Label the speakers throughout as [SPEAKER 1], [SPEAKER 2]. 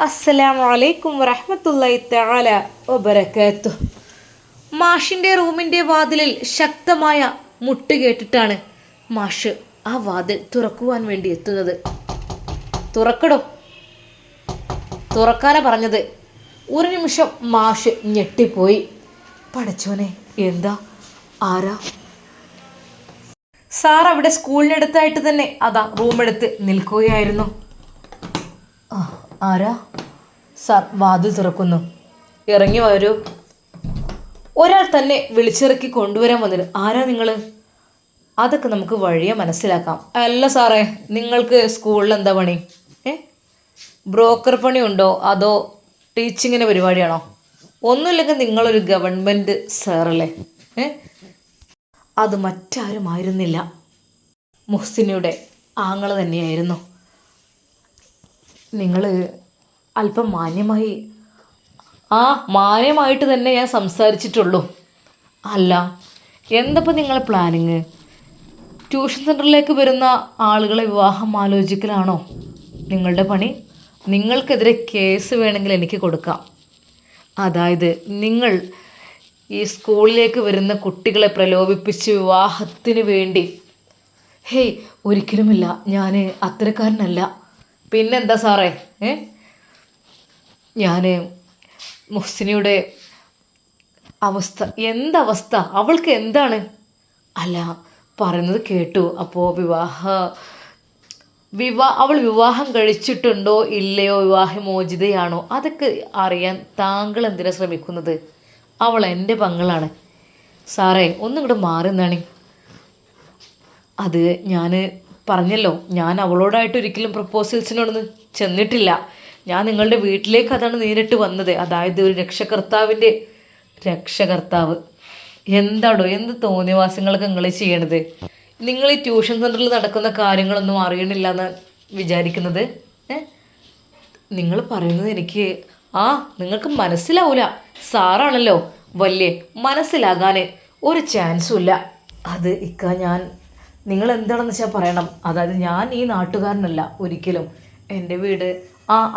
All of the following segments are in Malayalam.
[SPEAKER 1] അസ്സലാമു അലൈക്കും വറഹ്മത്തുള്ളാഹി തആല വബറകാതുഹു. മാഷിൻ്റെ റൂമിൻ്റെ വാതിലിൽ ശക്തമായ മുട്ട് കേട്ടിട്ടാണ് മാഷ് ആ വാതിൽ തുറക്കുവാൻ വേണ്ടി എത്തുന്നത്. തുറക്കടോ, തുറക്കാനാ പറഞ്ഞത്. ഒരു നിമിഷം മാഷ് ഞെട്ടിപ്പോയി. പടച്ചോനെ, എന്താ, ആരാ? സാർ അവിടെ സ്കൂളിനടുത്തായിട്ട് തന്നെ അതാ റൂമെടുത്ത് നിൽക്കുകയായിരുന്നു. ആരാ? സാർ വാതിൽ തുറക്കുന്നു. ഇറങ്ങി വരൂ. ഒരാൾ തന്നെ വിളിച്ചിറക്കി കൊണ്ടുവരാൻ വന്നത്. ആരാ നിങ്ങൾ? അതൊക്കെ നമുക്ക് വഴിയെ മനസ്സിലാക്കാം. അല്ല സാറേ, നിങ്ങൾക്ക് സ്കൂളിൽ എന്താ പണി? ബ്രോക്കർ പണിയുണ്ടോ അതോ ടീച്ചിങ്ങിൻ്റെ പരിപാടിയാണോ? ഒന്നുമില്ലെങ്കിൽ നിങ്ങളൊരു ഗവൺമെൻറ് സാറല്ലേ? അത് മറ്റാരുമായിരുന്നില്ല, മുഹ്സിനയുടെ ആങ്ങള തന്നെയായിരുന്നു. നിങ്ങൾ അല്പം മാന്യമായി. മാന്യമായിട്ട് തന്നെ ഞാൻ സംസാരിച്ചിട്ടുള്ളൂ. അല്ല, എന്തപ്പോൾ നിങ്ങളെ പ്ലാനിങ്? ട്യൂഷൻ സെൻറ്ററിലേക്ക് വരുന്ന ആളുകളെ വിവാഹം ആലോചിക്കലാണോ നിങ്ങളുടെ പണി? നിങ്ങൾക്കെതിരെ കേസ് വേണമെങ്കിൽ എനിക്ക് കൊടുക്കാം. അതായത് നിങ്ങൾ ഈ സ്കൂളിലേക്ക് വരുന്ന കുട്ടികളെ പ്രലോഭിപ്പിച്ച് വിവാഹത്തിന് വേണ്ടി. ഹേയ്, ഒരിക്കലുമില്ല, ഞാൻ അത്തരക്കാരനല്ല. പിന്നെന്താ സാറേ? ഞാൻ മുഹ്സിനയുടെ അവസ്ഥ, എന്തവസ്ഥ? അവൾക്ക് എന്താണ്? അല്ല, പറയുന്നത് കേട്ടു. അപ്പോൾ അവൾ വിവാഹം കഴിച്ചിട്ടുണ്ടോ ഇല്ലയോ, വിവാഹമോചിതയാണോ, അതൊക്കെ അറിയാൻ താങ്കൾ എന്തിനാ ശ്രമിക്കുന്നത്? അവൾ എൻ്റെ പങ്ങളാണ് സാറേ. ഒന്നും ഇങ്ങോട്ട് മാറി നിന്നാണ്. അത് ഞാൻ പറഞ്ഞല്ലോ, ഞാൻ അവളോടായിട്ട് ഒരിക്കലും പ്രപ്പോസൽസിനോടൊന്നും ചെന്നിട്ടില്ല. ഞാൻ നിങ്ങളുടെ വീട്ടിലേക്ക് അതാണ് നേരിട്ട് വന്നത്. അതായത് ഒരു രക്ഷകർത്താവ്. എന്താടോ, എന്ത് തോന്നിയവാസങ്ങളൊക്കെ നിങ്ങൾ ചെയ്യണത്? നിങ്ങൾ ഈ ട്യൂഷൻ സെൻറ്ററിൽ നടക്കുന്ന കാര്യങ്ങളൊന്നും അറിയണില്ല എന്ന് വിചാരിക്കുന്നത്? നിങ്ങൾ പറയുന്നത് എനിക്ക് നിങ്ങൾക്ക് മനസ്സിലാവൂല. സാറാണല്ലോ വലിയ, മനസ്സിലാകാൻ ഒരു ചാൻസും ഇല്ല. അത് നിങ്ങൾ എന്താണെന്ന് വെച്ചാൽ പറയണം. അതായത് ഞാൻ ഈ നാട്ടുകാരനല്ല ഒരിക്കലും. എൻ്റെ വീട്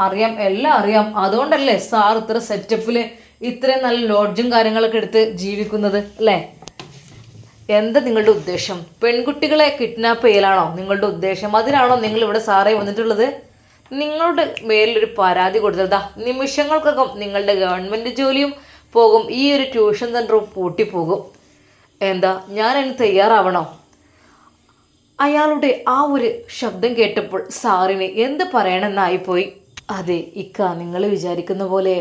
[SPEAKER 1] അറിയാം, എല്ലാം അറിയാം. അതുകൊണ്ടല്ലേ സാർ ഇത്ര സെറ്റപ്പിൽ ഇത്രയും നല്ല ലോഡ്ജും കാര്യങ്ങളൊക്കെ എടുത്ത് ജീവിക്കുന്നത് അല്ലേ? എന്താ നിങ്ങളുടെ ഉദ്ദേശം? പെൺകുട്ടികളെ കിഡ്നാപ്പ് ചെയ്യലാണോ നിങ്ങളുടെ ഉദ്ദേശം? അതിനാണോ നിങ്ങൾ ഇവിടെ സാറേ വന്നിട്ടുള്ളത്? നിങ്ങളുടെ മേലൊരു പരാതി കൊടുത്തതാ, നിമിഷങ്ങൾക്കകം നിങ്ങളുടെ ഗവൺമെൻറ് ജോലിയും പോകും, ഈ ഒരു ട്യൂഷൻ സെൻറ്ററും പൂട്ടിപ്പോകും. എന്താ, ഞാൻ അതിന് തയ്യാറാവണോ? അയാളുടെ ആ ഒരു ശബ്ദം കേട്ടപ്പോൾ സാറിന് എന്ത് പറയണമെന്നായിപ്പോയി. അതെ നിങ്ങൾ വിചാരിക്കുന്ന പോലെ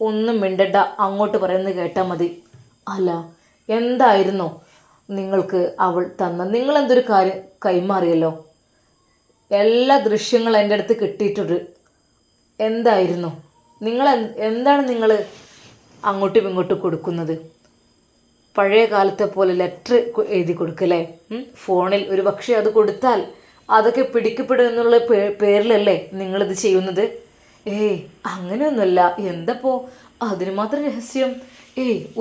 [SPEAKER 1] ഒന്നും മിണ്ടണ്ട, അങ്ങോട്ട് പറയുന്നത് കേട്ടാൽ മതി. അല്ല, എന്തായിരുന്നു നിങ്ങൾക്ക് അവൾ നിങ്ങളെന്തൊരു കാര്യം കൈമാറിയല്ലോ, എല്ലാ ദൃശ്യങ്ങളും എൻ്റെ അടുത്ത് കിട്ടിയിട്ടുണ്ട്. എന്തായിരുന്നു എന്താണ് നിങ്ങൾ അങ്ങോട്ടും ഇങ്ങോട്ടും കൊടുക്കുന്നത്? പഴയ കാലത്തെ പോലെ ലെറ്റർ എഴുതി കൊടുക്കല്ലേ? ഫോണിൽ ഒരു പക്ഷേ അത് കൊടുത്താൽ അതൊക്കെ പിടിക്കപ്പെടും എന്നുള്ള പേരിലല്ലേ നിങ്ങളിത് ചെയ്യുന്നത്? അങ്ങനെയൊന്നുമല്ല. എന്തപ്പോൾ അതിന് മാത്രം രഹസ്യം?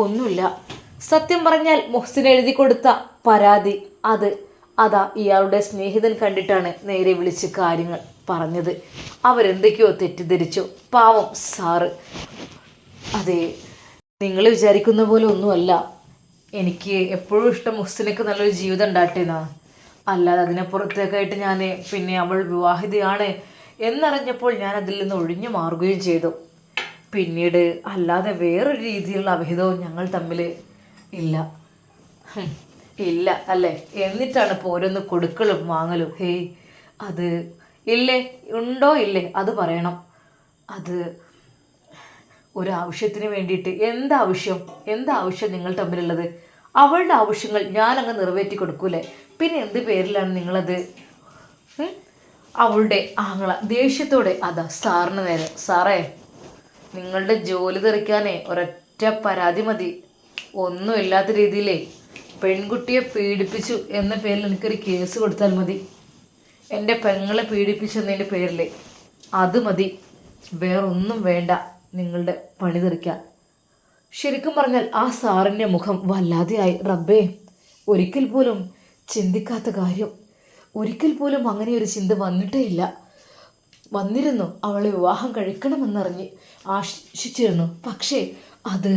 [SPEAKER 1] ഒന്നുമില്ല. സത്യം പറഞ്ഞാൽ മുഹ്സിൻ എഴുതി കൊടുത്ത പരാതി അതാ ഇയാളുടെ സ്നേഹിതൻ കണ്ടിട്ടാണ് നേരെ വിളിച്ച് കാര്യങ്ങൾ പറഞ്ഞത്. അവരെന്തൊക്കെയോ തെറ്റിദ്ധരിച്ചു. പാവം സാറ്. അതെ, നിങ്ങൾ വിചാരിക്കുന്ന പോലെ ഒന്നുമല്ല. എനിക്ക് എപ്പോഴും ഇഷ്ടം മുഹ്സിനക്ക് നല്ലൊരു ജീവിതം ഉണ്ടാകട്ടെ എന്നാണ്. അല്ലാതെ അതിനപ്പുറത്തേക്കായിട്ട് ഞാൻ പിന്നെ അവൾ വിവാഹിതയാണ് എന്നറിഞ്ഞപ്പോൾ ഞാൻ അതിൽ നിന്ന് ഒഴിഞ്ഞു മാറുകയും ചെയ്തു. പിന്നീട് അല്ലാതെ വേറൊരു രീതിയിലുള്ള അവിഹിതവും ഞങ്ങൾ തമ്മിൽ ഇല്ല അല്ലേ? എന്നിട്ടാണ് ഇപ്പോൾ ഓരോന്ന് കൊടുക്കലും വാങ്ങലും. അത് ഇല്ലേ, ഉണ്ടോ ഇല്ലേ അത് പറയണം. അത് ഒരാവശ്യത്തിന് വേണ്ടിയിട്ട്. എന്താവശ്യം നിങ്ങൾ തമ്മിലുള്ളത്? അവളുടെ ആവശ്യങ്ങൾ ഞാനങ്ങ് നിറവേറ്റി കൊടുക്കൂലേ? പിന്നെ എന്ത് പേരിലാണ് നിങ്ങളത്? അവളുടെ ആങ്ങള ദേഷ്യത്തോടെ അതാ സാറിന് നേരെ. സാറേ, നിങ്ങളുടെ ജോലി തെറിക്കാനേ ഒരൊറ്റ പരാതി മതി. ഒന്നുമില്ലാത്ത രീതിയിലേ പെൺകുട്ടിയെ പീഡിപ്പിച്ചു എന്ന പേരിൽ എനിക്കൊരു കേസ് കൊടുത്താൽ മതി. എൻ്റെ പെങ്ങളെ പീഡിപ്പിച്ചെന്നതിൻ്റെ പേരിൽ അത് മതി. വേറൊന്നും വേണ്ട നിങ്ങളുടെ പണി തെറിക്കാൻ. ശരിക്കും പറഞ്ഞാൽ ആ സാറിൻ്റെ മുഖം വല്ലാതെയായി. റബ്ബേ, ഒരിക്കൽ പോലും ചിന്തിക്കാത്ത കാര്യം, ഒരിക്കൽ പോലും അങ്ങനെ ഒരു ചിന്ത വന്നിട്ടേ ഇല്ല. വന്നിരുന്നു, അവളെ വിവാഹം കഴിക്കണമെന്നറിഞ്ഞ് ആശിച്ചിരുന്നു. പക്ഷേ അത്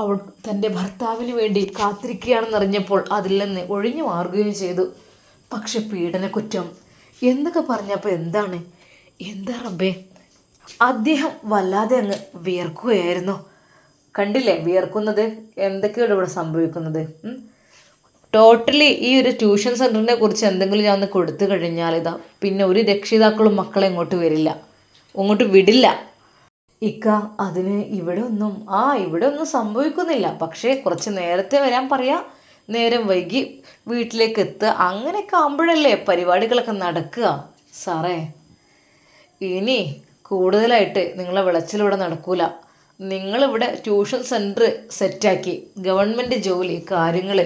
[SPEAKER 1] അവൾ തൻ്റെ ഭർത്താവിന് വേണ്ടി കാത്തിരിക്കുകയാണെന്നറിഞ്ഞപ്പോൾ അതിൽ നിന്ന് ഒഴിഞ്ഞു മാറുകയും ചെയ്തു. പക്ഷെ പീഡനക്കുറ്റം എന്നൊക്കെ പറഞ്ഞപ്പോൾ എന്താ റബ്ബേ. അദ്ദേഹം വല്ലാതെ അങ്ങ് വിയർക്കുകയായിരുന്നു. കണ്ടില്ലേ വിയർക്കുന്നത്? എന്തൊക്കെയാണ് ഇവിടെ സംഭവിക്കുന്നത്? ടോട്ടലി ഈ ഒരു ട്യൂഷൻ സെൻറ്ററിനെ കുറിച്ച് എന്തെങ്കിലും ഞാൻ ഒന്ന് കൊടുത്തു കഴിഞ്ഞാൽ പിന്നെ ഒരു രക്ഷിതാക്കളും മക്കളെ ഇങ്ങോട്ട് വരില്ല, ഇങ്ങോട്ട് വിടില്ല. ഇക്ക അതിന് ഇവിടെ ഒന്നും സംഭവിക്കുന്നില്ല. പക്ഷേ കുറച്ച് നേരത്തെ വരാൻ പറയാ, നേരം വൈകി വീട്ടിലേക്ക് എത്തുക, അങ്ങനെയൊക്കെ ആകുമ്പോഴല്ലേ പരിപാടികളൊക്കെ നടക്കുക. സാറേ, ഇനി കൂടുതലായിട്ട് നിങ്ങളെ വിളച്ചിലിവിടെ നടക്കൂല. നിങ്ങളിവിടെ ട്യൂഷൻ സെൻറ്റർ സെറ്റാക്കി, ഗവൺമെൻറ് ജോലി കാര്യങ്ങൾ,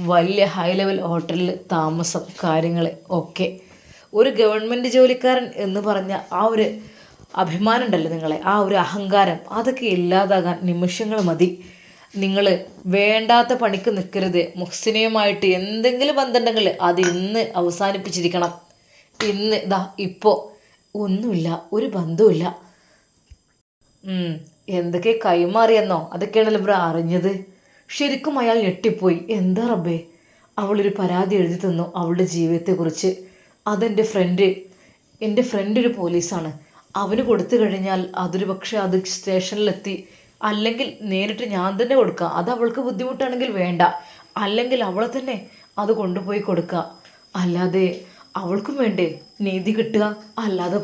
[SPEAKER 1] വലിയ ഹൈ ലെവൽ ഹോട്ടലിൽ താമസം കാര്യങ്ങൾ ഒക്കെ, ഒരു ഗവൺമെൻറ് ജോലിക്കാരൻ എന്ന് പറഞ്ഞ ആ ഒരു അഭിമാനം ഉണ്ടല്ലോ നിങ്ങളെ, ആ ഒരു അഹങ്കാരം, അതൊക്കെ ഇല്ലാതാകാൻ നിമിഷങ്ങൾ മതി. നിങ്ങൾ വേണ്ടാത്ത പണിക്ക് നിൽക്കരുത്. മുഹ്സിനയുമായിട്ട് എന്തെങ്കിലും ബന്ധമുണ്ടെങ്കിൽ അത് ഇന്ന് അവസാനിപ്പിച്ചിരിക്കണം. ഇന്ന് ഇപ്പോൾ ഒന്നുമില്ല, ഒരു ബന്ധവുമില്ല. എന്തൊക്കെ കൈമാറിയെന്നോ അതൊക്കെയാണല്ലോ ഇവിടെ അറിഞ്ഞത്. ശരിക്കും അയാൾ ഞെട്ടിപ്പോയി. എന്താ റബ്ബേ, അവളൊരു പരാതി എഴുതി തന്നു അവളുടെ ജീവിതത്തെക്കുറിച്ച്. അതെൻ്റെ ഫ്രണ്ട് ഒരു പോലീസാണ്. അവന് കൊടുത്തു കഴിഞ്ഞാൽ അതൊരു പക്ഷേ അത് സ്റ്റേഷനിലെത്തി, അല്ലെങ്കിൽ നേരിട്ട് ഞാൻ തന്നെ കൊടുക്കുക. അത് അവൾക്ക് ബുദ്ധിമുട്ടാണെങ്കിൽ വേണ്ട, അല്ലെങ്കിൽ അവളെ തന്നെ അത് കൊണ്ടുപോയി കൊടുക്കുക. അല്ലാതെ അവൾക്കും വേണ്ടേ നീതി കിട്ടുക? അല്ലാതെ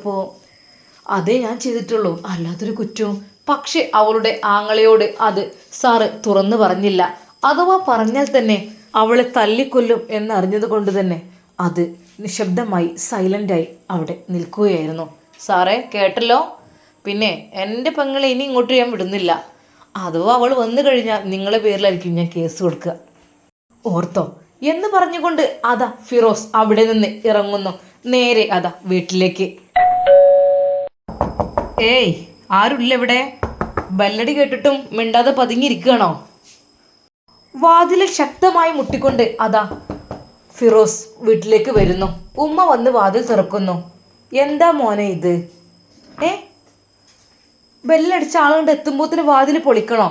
[SPEAKER 1] അതേ ഞാൻ ചെയ്തിട്ടുള്ളൂ, അല്ലാത്തൊരു കുറ്റവും. പക്ഷെ അവളുടെ ആങ്ങളയോട് അത് സാറ് തുറന്നു പറഞ്ഞില്ല. അഥവാ പറഞ്ഞാൽ തന്നെ അവളെ തല്ലിക്കൊല്ലും എന്നറിഞ്ഞത് കൊണ്ട് തന്നെ അത് നിശബ്ദമായി സൈലൻ്റായി അവിടെ നിൽക്കുകയായിരുന്നു. സാറേ കേട്ടല്ലോ, പിന്നെ എൻ്റെ പെങ്ങളെ ഇനി ഇങ്ങോട്ട് ഞാൻ വിടുന്നില്ല. അഥവാ അവൾ വന്നു കഴിഞ്ഞാൽ നിങ്ങളെ പേരിലായിരിക്കും ഞാൻ കേസ് കൊടുക്കുക, ഓർത്തോ എന്ന് പറഞ്ഞുകൊണ്ട് ഫിറോസ് അവിടെ നിന്ന് ഇറങ്ങുന്നു. നേരെ വീട്ടിലേക്ക്. ഏയ്, ആരുമില്ല ഇവിടെ? ബല്ലടി കേട്ടിട്ടും മിണ്ടാതെ പതുങ്ങിയിരിക്കുകയാണോ? വാതിലിൽ ശക്തമായി മുട്ടിക്കൊണ്ട് ഫിറോസ് വീട്ടിലേക്ക് വരുന്നു. ഉമ്മ വന്ന് വാതിൽ തുറക്കുന്നു. എന്താ മോനെ ഇത്? ബെല്ലടിച്ച ആളുകൊണ്ട് എത്തുമ്പോത്തിന് വാതിൽ പൊളിക്കണോ?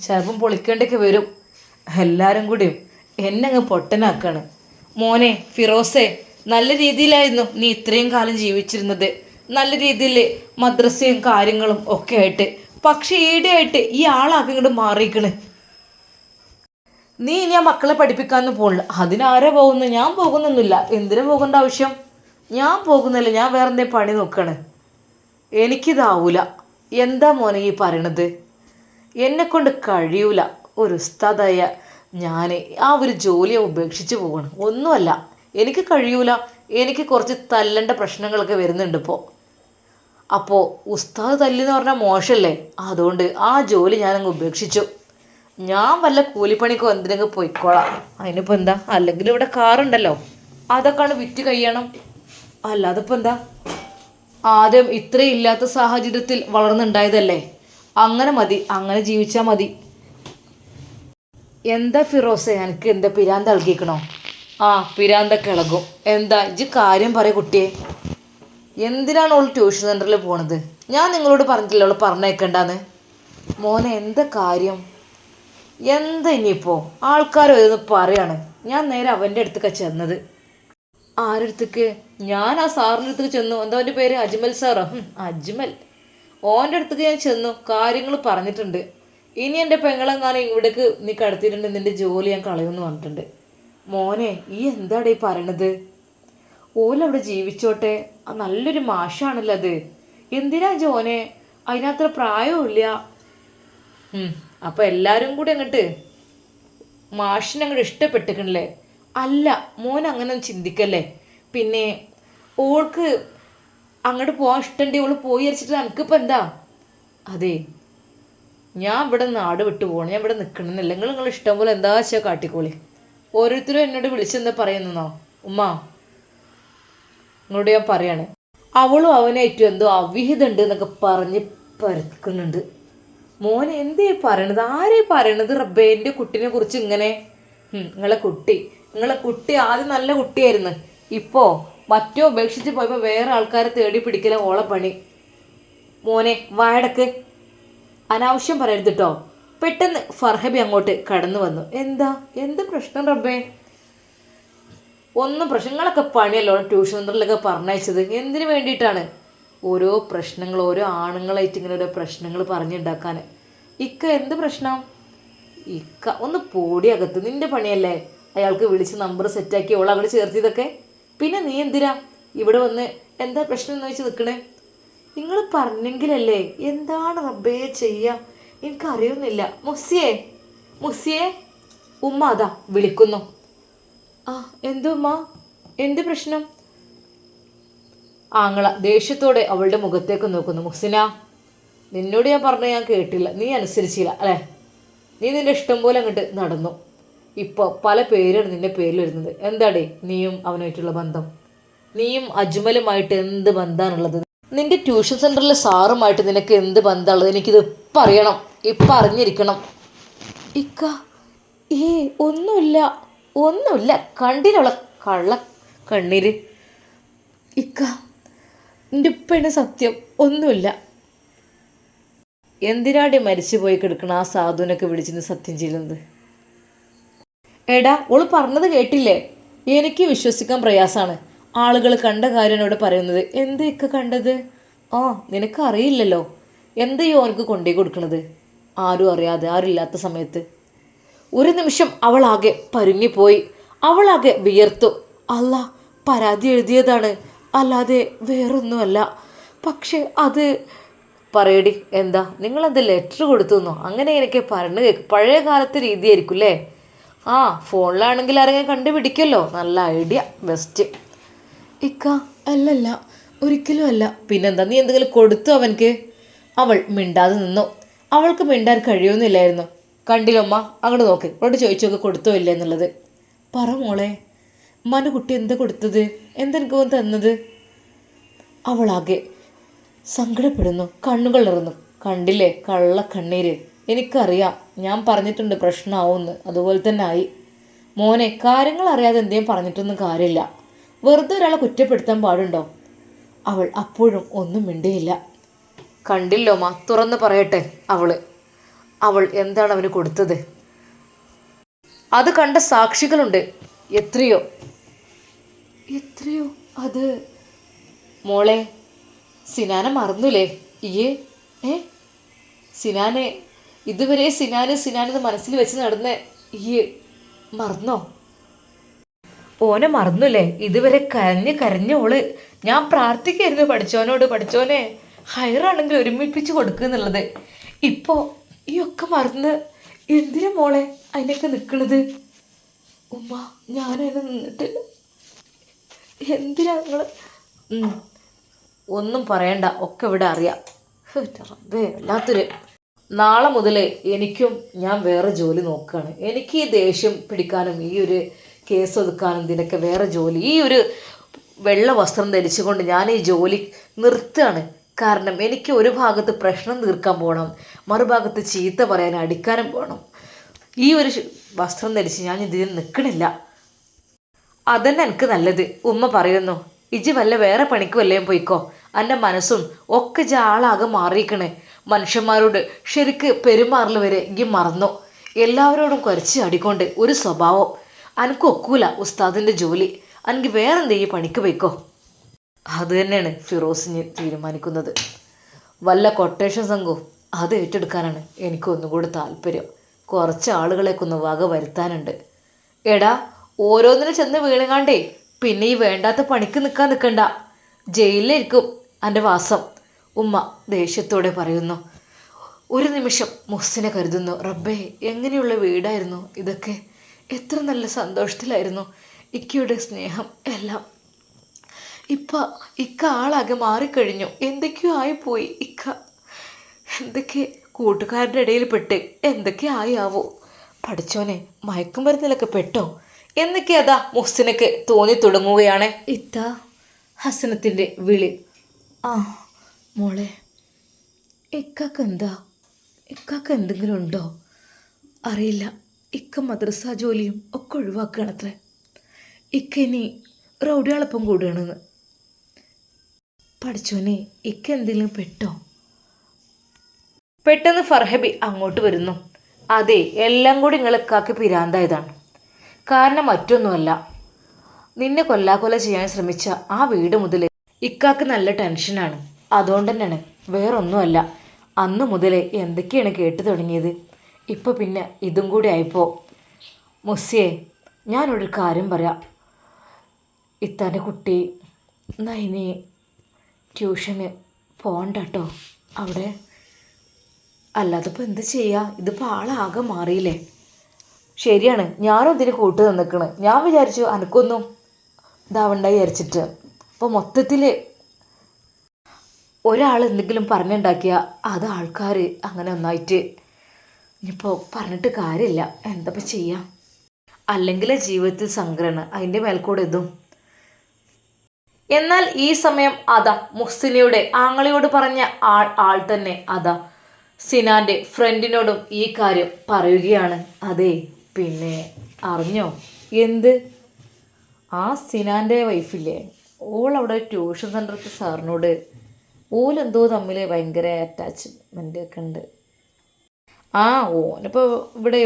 [SPEAKER 1] ചിലപ്പം പൊളിക്കേണ്ടൊക്കെ വരും. എല്ലാവരും കൂടിയും എന്നെ അങ്ങ് പൊട്ടനാക്കാണ്. മോനെ ഫിറോസേ, നല്ല രീതിയിലായിരുന്നു നീ ഇത്രയും കാലം ജീവിച്ചിരുന്നത്, നല്ല രീതിയിൽ മദ്രസയും കാര്യങ്ങളും ഒക്കെ ആയിട്ട്. പക്ഷെ ഈടെയായിട്ട് ഈ ആളാക്കി ഇങ്ങോട്ട് മാറിയിക്കണ്. നീ ഇനി ആ മക്കളെ പഠിപ്പിക്കാനൊന്നും പോകില്ല. അതിനാരാ പോകുന്നു? ഞാൻ പോകുന്നൊന്നുമില്ല. എന്തിനു പോകേണ്ട ആവശ്യം? ഞാൻ പോകുന്നില്ല, ഞാൻ വേറെ എന്തെങ്കിലും പണി നോക്കാണ്. എനിക്കിതാവൂല. എന്താ മോനെ ഈ പറയണത്? എന്നെക്കൊണ്ട് കഴിയൂല. ഒരു ഉസ്താദായ ഞാൻ ആ ഒരു ജോലിയെ ഉപേക്ഷിച്ച് പോകണം. ഒന്നുമല്ല, എനിക്ക് കഴിയൂല. എനിക്ക് കുറച്ച് തല്ലേണ്ട പ്രശ്നങ്ങളൊക്കെ വരുന്നുണ്ട് ഇപ്പോൾ. അപ്പോൾ ഉസ്താദ് തല്ലിന്ന് പറഞ്ഞാൽ മോശമല്ലേ? അതുകൊണ്ട് ആ ജോലി ഞാനങ്ങ് ഉപേക്ഷിച്ചു. ഞാൻ വല്ല കൂലിപ്പണിക്കോ എന്തിനെങ്കിലും പോയിക്കോളാം. അതിനിപ്പോൾ എന്താ? അല്ലെങ്കിൽ ഇവിടെ കാറുണ്ടല്ലോ, അതൊക്കെയാണ് വിറ്റ് കഴിയണം. അല്ലാതെ ഇപ്പോൾ എന്താ? ആദ്യം ഇത്രയും ഇല്ലാത്ത സാഹചര്യത്തിൽ വളർന്നുണ്ടായതല്ലേ, അങ്ങനെ മതി, അങ്ങനെ ജീവിച്ചാൽ മതി. എന്താ ഫിറോസെ, എനിക്ക് എന്താ പിരാന്ത് ഇളകിക്കണോ? പിരാന്തൊക്കെ ഇളകും. എന്താ ഇജ്ജ് കാര്യം പറയ കുട്ടിയെ. എന്തിനാണ് അവൾ ട്യൂഷൻ സെൻറ്ററിൽ പോണത്? ഞാൻ നിങ്ങളോട് പറഞ്ഞിട്ടില്ല അവൾ പറഞ്ഞേക്കണ്ടെന്ന്. മോനെ എന്താ കാര്യം? എന്താ ഇനിയിപ്പോൾ? ആൾക്കാർ ഇതൊന്ന് പറയാണ്. ഞാൻ നേരെ അവൻ്റെ അടുത്തൊക്കെ ചെന്നത്. ആരടുത്തേക്ക്? ഞാൻ ആ സാറിൻ്റെ അടുത്തേക്ക് ചെന്നു. എന്താ അവൻ്റെ പേര്? അജ്മൽ സാറോ? അജ്മൽ. ഓൻ്റെ അടുത്തേക്ക് ഞാൻ ചെന്നു, കാര്യങ്ങൾ പറഞ്ഞിട്ടുണ്ട്. ഇനി എൻ്റെ പെങ്ങളെങ്ങാനും ഇവിടേക്ക് നീ കടത്തിയിട്ടുണ്ട്, നിൻ്റെ ജോലി ഞാൻ കളയുമെന്ന് പറഞ്ഞിട്ടുണ്ട്. മോനെ ഈ എന്താടേ പറയണത്? ഓലവിടെ ജീവിച്ചോട്ടെ, നല്ലൊരു മാഷാണല്ലോ അത്. എന്തിനാ ജോനെ? അതിനത്ര പ്രായവും ഇല്ല. അപ്പം എല്ലാവരും കൂടി അങ്ങോട്ട് മാഷിനങ്ങോട്ട് ഇഷ്ടപ്പെട്ടിക്കണല്ലേ? അല്ല മോൻ അങ്ങനെ ചിന്തിക്കല്ലേ. പിന്നെ ഓൾക്ക് അങ്ങോട്ട് പോകാൻ ഇഷ്ടമുണ്ട്, ഓൾ പോയി അരച്ചിട്ട് എനിക്കിപ്പോൾ എന്താ? അതെ, ഞാൻ ഇവിടെ നാട് വിട്ടു പോകണം, ഞാൻ ഇവിടെ നിൽക്കണമെന്നില്ല. നിങ്ങൾ ഇഷ്ടം പോലെ എന്താ വെച്ചാൽ കാട്ടിക്കോളി. ഓരോരുത്തരും എന്നോട് വിളിച്ചെന്താ പറയുന്നോ? ഉമ്മ നിങ്ങളോട് ഞാൻ പറയാണ്, അവളും അവനായിട്ടും എന്തോ അവിഹിതമുണ്ട് എന്നൊക്കെ പറഞ്ഞ് പരക്കുന്നുണ്ട്. മോനെ എന്തേ പറയണത്? ആരേ പറയണത്? റബ്ബേ, എൻ്റെ കുട്ടീനെ കുറിച്ച് ഇങ്ങനെ. നിങ്ങളെ കുട്ടി ആദ്യം നല്ല കുട്ടിയായിരുന്നു, ഇപ്പോൾ മറ്റോ ഉപേക്ഷിച്ച് പോയപ്പോൾ വേറെ ആൾക്കാരെ തേടി പിടിക്കല ഓളെ പണി. മോനെ വായടക്ക്, അനാവശ്യം പറയരുത് കേട്ടോ. പെട്ടെന്ന് ഫർഹബി അങ്ങോട്ട് കടന്നു വന്നു. എന്ത് പ്രശ്നം റബ്ബേ? ഒന്നും പ്രശ്നങ്ങളൊക്കെ പണിയല്ലോ ട്യൂഷൻ സെൻ്ററിലൊക്കെ പറഞ്ഞയച്ചത്. എന്തിനു വേണ്ടിയിട്ടാണ്? ഓരോ പ്രശ്നങ്ങൾ, ഓരോ ആണുങ്ങളായിട്ട് ഇങ്ങനെ ഓരോ പ്രശ്നങ്ങൾ പറഞ്ഞുണ്ടാക്കാൻ. ഇക്ക എന്ത് പ്രശ്നം? ഇക്ക ഒന്ന് പോടിയകത്ത്, നിന്റെ പണിയല്ലേ അയാൾക്ക് വിളിച്ച് നമ്പർ സെറ്റാക്കി ഓൾ അവിടെ ചേർത്തിയതൊക്കെ. പിന്നെ നീ എന്തിനാ ഇവിടെ വന്ന് എന്താ പ്രശ്നം എന്ന് വെച്ച് നിൽക്കണേ? നിങ്ങൾ പറഞ്ഞെങ്കിലല്ലേ. എന്താണ് റബ്ബേ ചെയ്യുക? എനിക്കറിയുന്നില്ല. മുസ്സിയേ ഉമ്മ അതാ വിളിക്കുന്നു. ആ എന്തുമ്മ, എന്ത് പ്രശ്നം? ആങ്ങള ദേഷ്യത്തോടെ അവളുടെ മുഖത്തേക്ക് നോക്കുന്നു. മുഹ്സിന, നിന്നോട് ഞാൻ പറഞ്ഞ ഞാൻ കേട്ടില്ല, നീ അനുസരിച്ചില്ല അല്ലേ? നീ നിൻ്റെ ഇഷ്ടം പോലെ അങ്ങോട്ട് നടന്നു. ഇപ്പോൾ പല പേരാണ് നിൻ്റെ പേരിൽ വരുന്നത്. എന്താടേ നീയും അവനായിട്ടുള്ള ബന്ധം? നീയും അജ്മലുമായിട്ട് എന്ത് ബന്ധമാണുള്ളത്? നിൻ്റെ ട്യൂഷൻ സെൻ്ററിലെ സാറുമായിട്ട് നിനക്ക് എന്ത് ബന്ധമുള്ളത്? എനിക്കിത് ഇപ്പം അറിയണം, ഇപ്പം അറിഞ്ഞിരിക്കണം. ഇക്ക ഒന്നുമില്ല കണ്ടിലുള്ള കള്ള കണ്ണീര്. ഇക്ക എൻ്റെ ഉപ്പയാണ് സത്യം, ഒന്നുമില്ല. എന്തിനാടി മരിച്ചു പോയി കിടക്കണം ആ സാധുവിനൊക്കെ വിളിച്ചിരുന്ന് സത്യം ചെയ്യുന്നത്? എടാ ഓള് പറഞ്ഞത് കേട്ടില്ലേ? എനിക്ക് വിശ്വസിക്കാൻ പ്രയാസമാണ്. ആളുകൾ കണ്ട കാര്യമാണ് ഇവിടെ പറയുന്നത്. എന്തൊക്കെ കണ്ടത്? നിനക്ക് അറിയില്ലല്ലോ. എന്തെയോ അവനക്ക് കൊണ്ടേ കൊടുക്കണത്? ആരും അറിയാതെ, ആരില്ലാത്ത സമയത്ത്. ഒരു നിമിഷം അവളാകെ പരുങ്ങിപ്പോയി. അവളാകെ വിയർത്തു. അല്ല, പരാതി എഴുതിയതാണ്, അല്ലാതെ വേറൊന്നുമല്ല. പക്ഷെ അത് പറയടി, എന്താ നിങ്ങളെന്താ ലെറ്റർ കൊടുത്തുന്നോ? അങ്ങനെ എനിക്ക് പറഞ്ഞു കേൾക്കും. പഴയ കാലത്തെ രീതിയായിരിക്കും അല്ലേ? ഫോണിലാണെങ്കിൽ ആരെങ്കിലും കണ്ടുപിടിക്കല്ലോ. നല്ല ഐഡിയ, ബെസ്റ്റ്. ഇക്ക അല്ലല്ല, ഒരിക്കലും അല്ല. പിന്നെന്താ, നീ എന്തെങ്കിലും കൊടുത്തു അവനക്ക്? അവൾ മിണ്ടാതെ നിന്നു. അവൾക്ക് മിണ്ടാൻ കഴിയുന്നില്ലായിരുന്നു. കണ്ടില്ലമ്മ, അങ്ങോട്ട് നോക്ക്, അവളോട് ചോദിച്ചൊക്കെ കൊടുത്തോ ഇല്ല എന്നുള്ളത്. പറ മോളെ, കുട്ടി എന്താ കൊടുത്തത്? എന്തെനിക്ക് തന്നത്? അവളാകെ സങ്കടപ്പെടുന്നു, കണ്ണുകൾ നിറന്നു. കണ്ടില്ലേ കള്ള കണ്ണീര്? എനിക്കറിയാം, ഞാൻ പറഞ്ഞിട്ടുണ്ട് പ്രശ്നമാവുമെന്ന്. അതുപോലെ തന്നെ ആയി. മോനെ, കാര്യങ്ങൾ അറിയാതെ എന്തെങ്കിലും പറഞ്ഞിട്ടൊന്നും കാര്യമില്ല. വെറുതെ ഒരാളെ കുറ്റപ്പെടുത്താൻ പാടുണ്ടോ? അവൾ അപ്പോഴും ഒന്നും മിണ്ടിയില്ല. കണ്ടില്ലോമ്മ, തുറന്ന് പറയട്ടെ. അവൾ എന്താണ് അവന് കൊടുത്തത്? അത് കണ്ട സാക്ഷികളുണ്ട്. എത്രയോ. അത് മോളെ, സിനാനെ മറന്നുല്ലേ സിനാനെ ഇതുവരെ സിനാനെന്ന് മനസ്സിൽ വെച്ച് നടന്ന് മറന്നോ? ഓനെ മറന്നുല്ലേ? ഇതുവരെ കരഞ്ഞോള്. ഞാൻ പ്രാർത്ഥിക്കായിരുന്നു പഠിച്ചോനെ ഹൈറാണെങ്കിൽ ഒരുമിപ്പിച്ച് കൊടുക്കുക എന്നുള്ളത്. ഇപ്പോൾ ഒക്കെ മറന്ന് എന്തിനാ മോളെ അതിനൊക്കെ നിൽക്കണത്? ഉമ്മ, ഞാനതിന് നിന്നിട്ടില്ല. എന്തിനാ നിങ്ങൾ? ഒന്നും പറയണ്ട, ഒക്കെ ഇവിടെ അറിയാം. വല്ലാത്തൊരു. നാളെ മുതൽ ഞാൻ വേറെ ജോലി നോക്കുകയാണ്. എനിക്ക് ഈ ദേഷ്യം പിടിക്കാനും ഈ ഒരു കേസ് ഒതുക്കാനും ഇതിനൊക്കെ വേറെ ജോലി. ഈ ഒരു വെള്ള വസ്ത്രം ധരിച്ചുകൊണ്ട് ഞാൻ ഈ ജോലി നിർത്തുകയാണ്. കാരണം എനിക്ക് ഒരു ഭാഗത്ത് പ്രശ്നം തീർക്കാൻ പോകണം, മറുഭാഗത്ത് ചീത്ത പറയാൻ അടിക്കാനും പോകണം. ഈ ഒരു വസ്ത്രം ധരിച്ച് ഞാൻ ഇതിൽ നിൽക്കണില്ല. അതന്നെ എനിക്ക് നല്ലത്. ഉമ്മ പറയുന്നു, ഇജ് വല്ല വേറെ പണിക്ക് വല്ലതും പോയിക്കോ. എൻ്റെ മനസ്സും ഒക്കെ ആളാകെ മാറിയിക്കണേ. മനുഷ്യന്മാരോട് ശരിക്ക് പെരുമാറൽ വരെ ഇങ്ങി മറന്നു. എല്ലാവരോടും കുരച്ച് അടിക്കൊണ്ട് ഒരു സ്വഭാവം. അനക്ക് ഒക്കൂല ഉസ്താദിൻ്റെ ജോലി. എനിക്ക് വേറെന്തെങ്കിലും പണിക്ക് പോയിക്കോ. അത് തന്നെയാണ് ഫിറോസിന് തീരുമാനിക്കുന്നത്. വല്ല കൊട്ടേഷൻ സംഘവും അത് ഏറ്റെടുക്കാനാണ് എനിക്കൊന്നുകൂടി താല്പര്യം. കുറച്ച് ആളുകളെക്കൊന്ന് വക വരുത്താനുണ്ട്. എടാ, ഓരോന്നിനും ചെന്ന് വീണുകാണ്ടേ പിന്നെ ഈ വേണ്ടാത്ത പണിക്ക് നിൽക്കണ്ട. ജയിലിലിരിക്കും എൻ്റെ വാസം. ഉമ്മ ദേഷ്യത്തോടെ പറയുന്നു. ഒരു നിമിഷം മുഹ്സിനെ കരുതുന്നു. റബ്ബേ, എങ്ങനെയുള്ള വീടായിരുന്നു ഇതൊക്കെ! എത്ര നല്ല സന്തോഷത്തിലായിരുന്നു. ഇക്കയുടെ സ്നേഹം എല്ലാം. ഇക്ക ആളാകെ മാറിക്കഴിഞ്ഞു. എന്തൊക്കെയോ ആയിപ്പോയി ഇക്ക. എന്തൊക്കെ കൂട്ടുകാരുടെ ഇടയിൽ പെട്ട് എന്തൊക്കെ ആവോ? പഠിച്ചോനെ, മയക്കുമരുന്നിലൊക്കെ പെട്ടോ എന്നൊക്കെ അതാ മുഹ്സിനൊക്കെ തോന്നി തുടങ്ങുകയാണ്. ഇത്താ, ഹസനത്തിൻ്റെ വിളി. മോളെ, ഇക്കാക്ക് എന്തെങ്കിലും ഉണ്ടോ? അറിയില്ല. ഇക്ക മദ്രസ ജോലിയും ഒക്കെ ഒഴിവാക്കുകയാണത്രേ. ഇക്ക ഇനി റൗഡിയാളൊപ്പം കൂടുകയാണെന്ന്. പഠിച്ചോനെ ഇക്ക എന്തെങ്കിലും പെട്ടോ? പെട്ടെന്ന് ഫർഹബി അങ്ങോട്ട് വരുന്നു. അതെ, എല്ലാം കൂടി നിങ്ങളെക്കാക്ക് പിരാന്തായതാണ്. കാരണം മറ്റൊന്നുമല്ല, നിന്നെ കൊല്ലാക്കൊല ചെയ്യാൻ ശ്രമിച്ച ആ വീട് മുതൽ ഇക്കാക്ക് നല്ല ടെൻഷനാണ്. അതുകൊണ്ട് തന്നെയാണ്, വേറൊന്നുമല്ല. അന്ന് മുതൽ എന്തൊക്കെയാണ് കേട്ടു തുടങ്ങിയത്. ഇപ്പോൾ പിന്നെ ഇതും കൂടി ആയപ്പോൾ. മുസ്സിയെ, ഞാനൊരു കാര്യം പറയാം. ഇത്താൻ്റെ കുട്ടി നൈനി ട്യൂഷന് പോകണ്ട കേട്ടോ അവിടെ. അല്ലാതിപ്പോൾ എന്ത് ചെയ്യുക? ഇതിപ്പോൾ ആളാകെ മാറിയില്ലേ. ശരിയാണ്, ഞാനും ഇതിന് കൂട്ട് നിൽക്കണ്. ഞാൻ വിചാരിച്ചു എനിക്കൊന്നും ഇതാവണ്ടായി വിചാരിച്ചിട്ട്. അപ്പോൾ മൊത്തത്തിൽ ഒരാൾ എന്തെങ്കിലും പറഞ്ഞുണ്ടാക്കിയാൽ അത് ആൾക്കാർ അങ്ങനെ ഒന്നായിട്ട് ഇനിയിപ്പോൾ പറഞ്ഞിട്ട് കാര്യമില്ല. എന്തപ്പോൾ ചെയ്യാം? അല്ലെങ്കിൽ ജീവിതത്തിൽ സങ്കടമാണ്, അതിൻ്റെ മേൽക്കൂടെ ഇതും. എന്നാൽ ഈ സമയം അതാ മുഹ്സിനയുടെ ആങ്ങളയോട് പറഞ്ഞ ആൾ തന്നെ അതാ സിനാൻ്റെ ഫ്രണ്ടിനോടും ഈ കാര്യം പറയുകയാണ്. അതെ, പിന്നെ അറിഞ്ഞോ? എന്ത്? ആ സിനാൻ്റെ വൈഫില്ലേ, ഓളവിടെ ട്യൂഷൻ സെൻ്ററത്തെ സാറിനോട് ഓലെന്തോ തമ്മിൽ ഭയങ്കര അറ്റാച്ച്മെൻ്റ് ഒക്കെ ഉണ്ട്. ആ ഓനിപ്പോൾ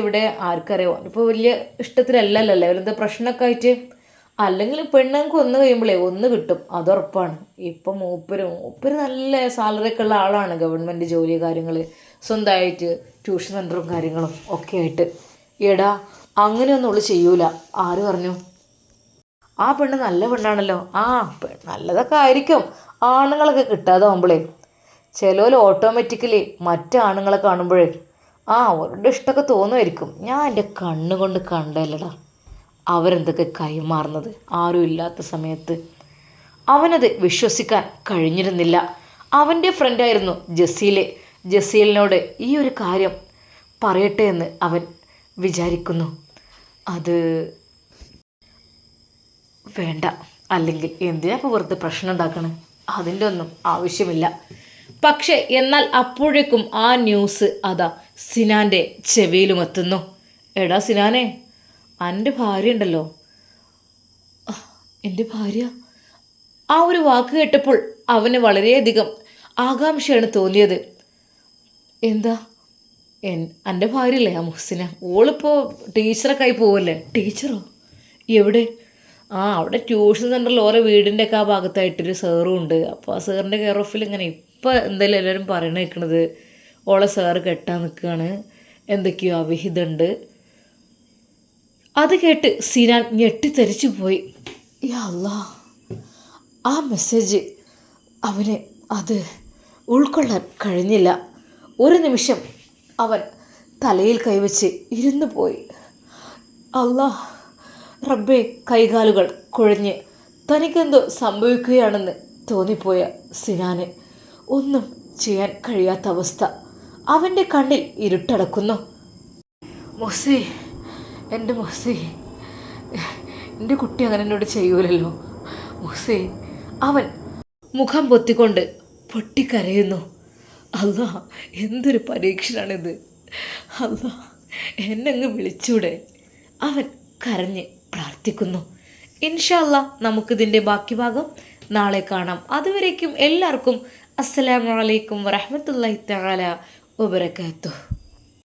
[SPEAKER 1] ഇവിടെ ആർക്കറിയാം, ഓനിപ്പോൾ വലിയ ഇഷ്ടത്തിലല്ലല്ലോ. അവരെന്താ പ്രശ്നമൊക്കെ ആയിട്ട്? അല്ലെങ്കിൽ പെണ്ണുങ്ങൾക്ക് ഒന്ന് കഴിയുമ്പോഴേ ഒന്ന് കിട്ടും, അതുറപ്പാണ്. ഇപ്പം മൂപ്പര് നല്ല സാലറി ഒക്കെ ഉള്ള ആളാണ്. ഗവൺമെൻറ് ജോലി കാര്യങ്ങൾ, സ്വന്തമായിട്ട് ട്യൂഷൻ സെൻ്ററും കാര്യങ്ങളും ഒക്കെ ആയിട്ട്. എടാ, അങ്ങനെയൊന്നും ഉള്ളു ചെയ്യൂല. ആര് പറഞ്ഞു? ആ പെണ്ണ് നല്ല പെണ്ണാണല്ലോ. ആ നല്ലതൊക്കെ ആയിരിക്കും, ആണുങ്ങളൊക്കെ കിട്ടാതാവുമ്പോഴേ ചിലവർ ഓട്ടോമാറ്റിക്കലി മറ്റാണുങ്ങളെ കാണുമ്പോഴേ അവരുടെ ഇഷ്ടമൊക്കെ തോന്നുമായിരിക്കും. ഞാൻ എൻ്റെ കണ്ണുകൊണ്ട് കണ്ടല്ലടാ അവരെന്തൊക്കെ കൈമാറുന്നത് ആരും ഇല്ലാത്ത സമയത്ത്. അവനത് വിശ്വസിക്കാൻ കഴിഞ്ഞിരുന്നില്ല. അവൻ്റെ ഫ്രണ്ടായിരുന്നു ജസീലിനോട് ഈ ഒരു കാര്യം പറയട്ടെ എന്ന് അവൻ വിചാരിക്കുന്നു. അത് വേണ്ട, അല്ലെങ്കിൽ എന്തിനാ ഇപ്പോൾ വെറുതെ പ്രശ്നം ഉണ്ടാക്കണം? അതിൻ്റെ ഒന്നും ആവശ്യമില്ല. പക്ഷേ എന്നാൽ അപ്പോഴേക്കും ആ ന്യൂസ് അതാ സിനാൻ്റെ ചെവിയിലും എത്തുന്നു. എടാ സിനാനെ, എൻ്റെ ഭാര്യ ഉണ്ടല്ലോ. എൻ്റെ ഭാര്യ? ആ ഒരു വാക്ക് കേട്ടപ്പോൾ അവന് വളരെയധികം ആകാംക്ഷയാണ് തോന്നിയത്. എന്താ? എൻ്റെ ഭാര്യയല്ലേ ആ മുഹ്സിന? ഓളിപ്പോൾ ടീച്ചറൊക്കെ ആയി പോവല്ലേ? ടീച്ചറോ? എവിടെ? അവിടെ ട്യൂഷൻ സെൻ്ററിൽ ഓരോ വീടിൻ്റെ ഒക്കെ ആ ഭാഗത്തായിട്ടൊരു സാറും ഉണ്ട്. അപ്പോൾ ആ സാറിൻ്റെ കെയർ ഓഫിൽ ഇങ്ങനെ ഇപ്പോൾ എന്തായാലും എല്ലാവരും പറയണ നിൽക്കണത് ഓളെ സാറ് കെട്ടാൻ നിൽക്കുകയാണ്, എന്തൊക്കെയോ അവിഹിതമുണ്ട്. അത് കേട്ട് സിനാൻ ഞെട്ടിത്തെറിച്ചു പോയി. യാ അല്ലാ, ആ മെസ്സേജ് അവന് അത് ഉൾക്കൊള്ളാൻ കഴിഞ്ഞില്ല. ഒരു നിമിഷം അവൻ തലയിൽ കൈവച്ച് ഇരുന്നു പോയി. അല്ലാ റബ്ബേ, കൈകാലുകൾ കുഴഞ്ഞ് തനിക്കെന്തോ സംഭവിക്കുകയാണെന്ന് തോന്നിപ്പോയ സിനാന് ഒന്നും ചെയ്യാൻ കഴിയാത്ത അവസ്ഥ. അവൻ്റെ കണ്ണിൽ ഇരുട്ടടക്കുന്നു. മൊസി, എൻ്റെ മൊസി, എൻ്റെ കുട്ടി അങ്ങനെ എന്നോട് ചെയ്യൂലല്ലോ മൊസി. അവൻ മുഖം പൊത്തിക്കൊണ്ട് പൊട്ടിക്കരയുന്നു. അല്ലാ, എന്തൊരു പരീക്ഷണാണിത്. അല്ലാ, എന്നെങ്ങ് വിളിച്ചൂടെ? അവൻ കരഞ്ഞ് പ്രാർത്ഥിക്കുന്നു. ഇൻഷാ അല്ലാ നമുക്കിതിൻ്റെ ബാക്കി ഭാഗം നാളെ കാണാം. അതുവരേക്കും എല്ലാവർക്കും അസ്സലാമു അലൈക്കും വറഹ്മത്തുള്ളാഹി തആല വബറകാതുഹു.